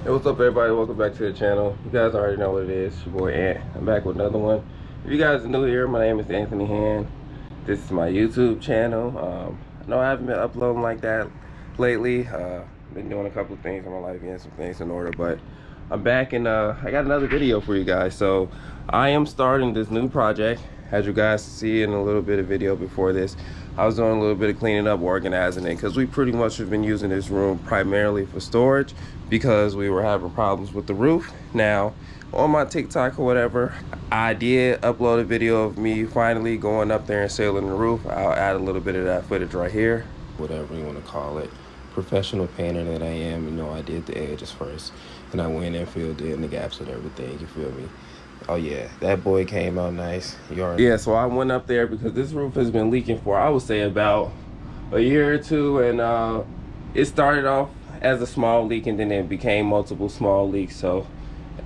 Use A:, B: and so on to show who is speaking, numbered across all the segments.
A: Hey, what's up everybody? Welcome back to the channel. You guys already know what it is. It's your boy Ant. I'm back with another one. If you guys are new here, my name is Anthony Hand. This is my YouTube channel. I know I haven't been uploading like that lately. Been doing a couple of things in my life, getting some things in order, but I'm back and I got another video for you guys. So I am starting this new project. As you guys see in a little bit of video before this, I was doing a little bit of cleaning up, organizing it, because we pretty much have been using this room primarily for storage because we were having problems with the roof. Now, on my TikTok or whatever, I did upload a video of me finally going up there and sealing the roof. I'll add a little bit of that footage right here. Whatever you want to call it. Professional painter that I am, you know, I did the edges first. And I went and filled in the gaps and everything, you feel me? Oh yeah, that boy came out nice. Yeah, so I went up there because this roof has been leaking for, I would say, about a year or two. And it started off as a small leak and then it became multiple small leaks. So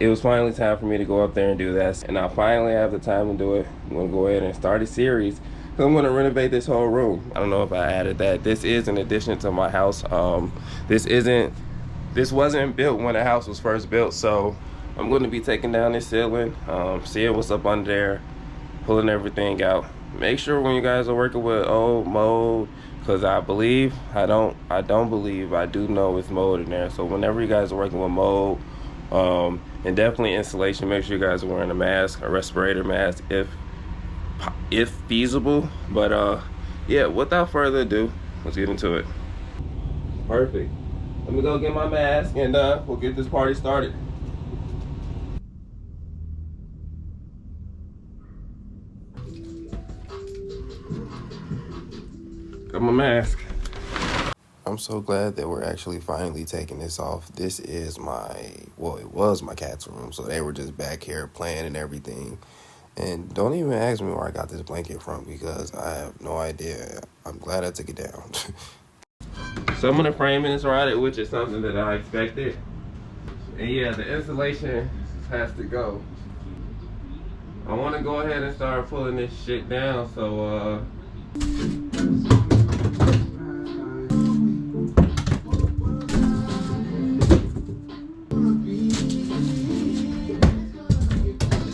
A: it was finally time for me to go up there and do that. And I finally have the time to do it. I'm gonna go ahead and start a series because I'm gonna renovate this whole room. I don't know if I added that. This is an addition to my house. This wasn't built when the house was first built. So I'm going to be taking down this ceiling, seeing what's up under there, pulling everything out. Make sure when you guys are working with old mold, because I do know it's mold in there. So whenever you guys are working with mold, and definitely insulation, make sure you guys are wearing a mask, a respirator mask, if feasible. But yeah, without further ado, let's get into it. Perfect. Let me go get my mask and we'll get this party started. Got my mask. I'm so glad that we're actually finally taking this off. This is it was my cat's room, so they were just back here playing and everything. And don't even ask me where I got this blanket from because I have no idea. I'm glad I took it down. Some of the framing is rotted, which is something that I expected. And yeah, the insulation has to go. I want to go ahead and start pulling this shit down, so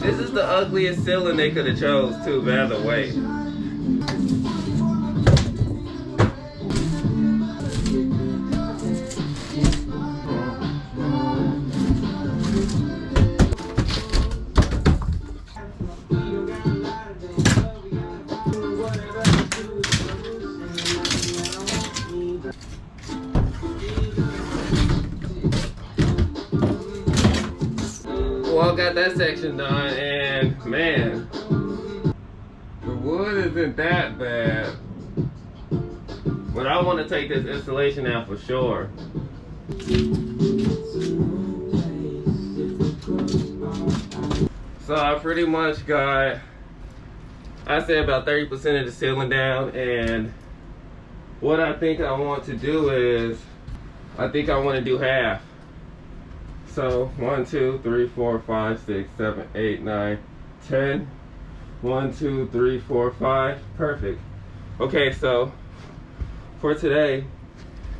A: this is the ugliest ceiling they could have chose too, by the way. Well, I got that section done, and man, the wood isn't that bad, but I want to take this installation out for sure. So I pretty much got, I say, about 30% of the ceiling down, and what I think I want to do is, I think I want to do half. So 1, 2, 3, 4, 5, 6, 7, 8, 9, 10. 1, 2, 3, 4, 5. Perfect. Okay, so for today,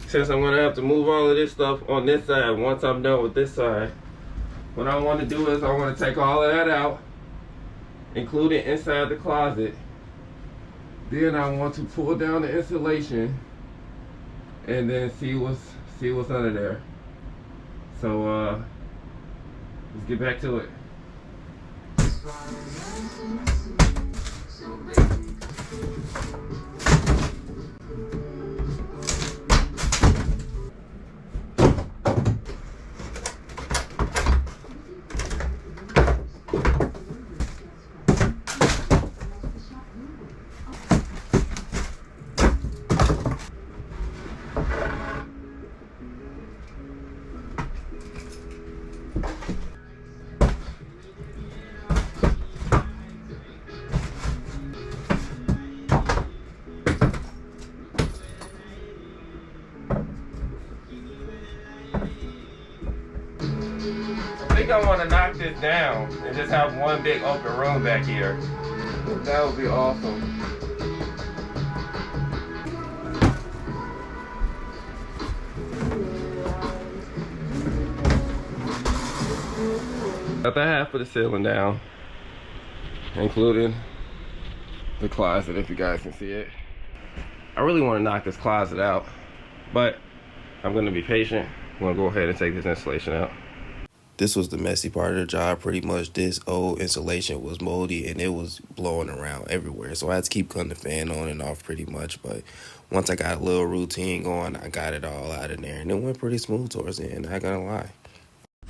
A: since I'm gonna have to move all of this stuff on this side, once I'm done with this side, what I want to do is I want to take all of that out, including inside the closet. Then I want to pull down the insulation and then see what's under there. So let's get back to it. I think I want to knock this down and just have one big open room back here. That would be awesome. Got the half of the ceiling down, including the closet, if you guys can see it. I really want to knock this closet out, but I'm going to be patient. I'm going to go ahead and take this insulation out. This was the messy part of the job. Pretty much this old insulation was moldy and it was blowing around everywhere. So I had to keep cutting the fan on and off pretty much. But once I got a little routine going, I got it all out of there. And it went pretty smooth towards the end, not gonna lie.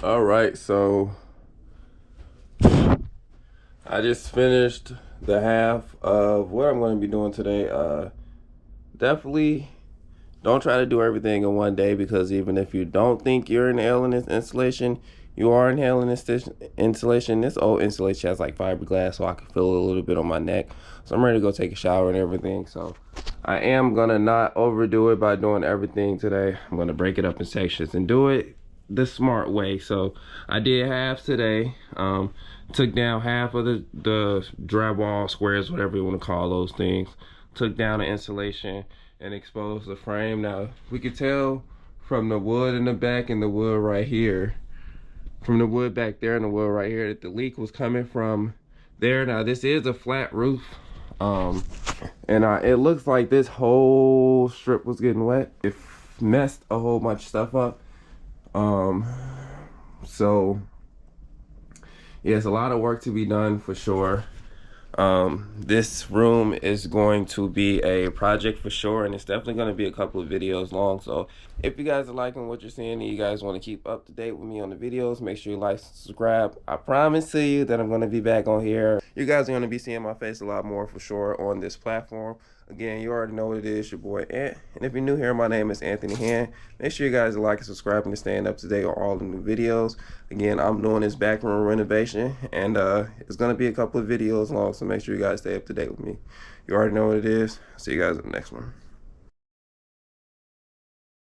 A: All right, so I just finished the half of what I'm going to be doing today. Definitely don't try to do everything in one day, because even if you don't think you're inhaling this insulation, you are inhaling this insulation. This old insulation has like fiberglass, so I can feel it a little bit on my neck. So I'm ready to go take a shower and everything. So I am gonna not overdo it by doing everything today. I'm gonna break it up in sections and do it the smart way. So I did half today. Took down half of the drywall squares, whatever you want to call those things. Took down the insulation and exposed the frame. Now we could tell from the wood in the back and the wood right here, from the wood back there and the wood right here, that the leak was coming from there. Now this is a flat roof, and it looks like this whole strip was getting wet. It messed a whole bunch of stuff up. So yeah, it's a lot of work to be done for sure. This room is going to be a project for sure, and it's definitely going to be a couple of videos long. So if you guys are liking what you're seeing and you guys want to keep up to date with me on the videos, make sure you like, subscribe. I promise to you that I'm going to be back on here. You guys are going to be seeing my face a lot more for sure on this platform. Again, you already know what it is, your boy Ant. And if you're new here, my name is Anthony Hand. Make sure you guys like and subscribe and staying up to date on all the new videos. Again, I'm doing this back room renovation, and it's going to be a couple of videos long, so make sure you guys stay up to date with me. You already know what it is. See you guys in the next one.